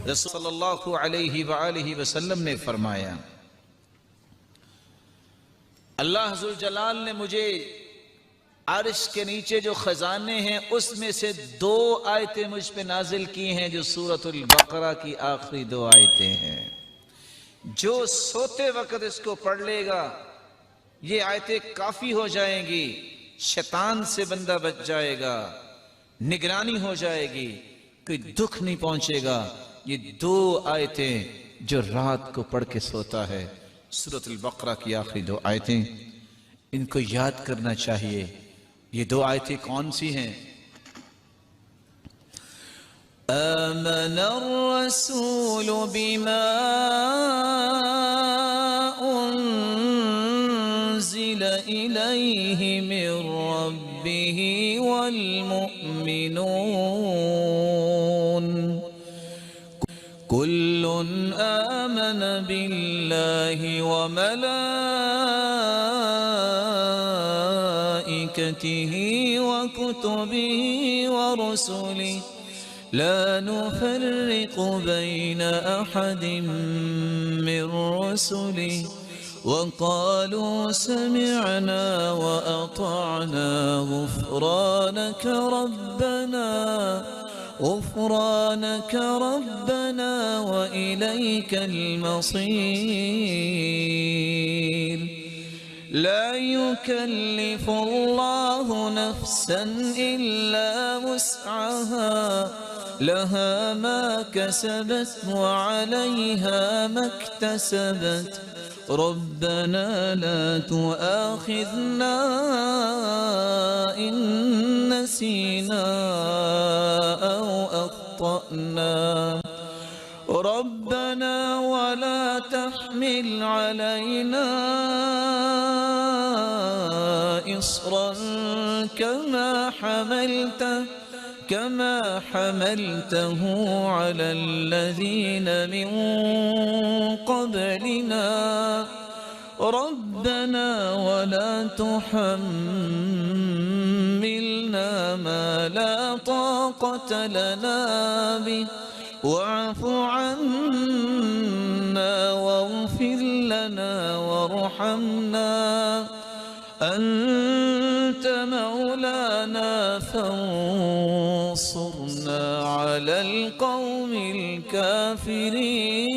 रसूल सल्लल्लाहु अलैहि वसल्लम ने फरमाया, अल्लाह हुज़्ज़ुल जलाल ने मुझे अर्श के नीचे जो खजाने हैं उसमें से 2 आयतें मुझ पे नाजिल की हैं, जो सूरतुल बकरा की आखिरी 2 आयतें हैं। जो सोते वक्त इसको पढ़ लेगा ये आयतें काफी हो जाएंगी, शैतान से बंदा बच जाएगा, निगरानी हो जाएगी, कोई दुख नहीं पहुंचेगा। ये 2 आयतें जो रात को पढ़ के सोता है, सूरतुल बकरा की आखिरी 2 आयतें, इनको याद करना चाहिए। ये 2 आयतें कौन सी हैं? आमनर रसूल बिमा उन्ज़िल इलैहि मिर रब्बिहि वल मुअ्मिनून कुल्लुन आमन बिल्लाहि व मलाइकतिहि व कुतुबिहि व रुसुलिहि ला नुफर्रिकु बैन अहदिम मिर रुसुलिहि व क़ालू समिअना व अतअना غفرانك ربنا وإليك المصير لا يكلف الله نفسا إلا وسعها لها ما كسبت وعليها ما اكتسبت ربنا لا تؤاخذنا إن نسينا أو أخطأنا ربنا ولا تحمل علينا إصرا كما حملته على الذين من قبلنا ربنا ولا تحملنا ما لا طاقة لنا به واعف عنا واغفر لنا وارحمنا أنت مولانا فانصرنا على القوم الكافرين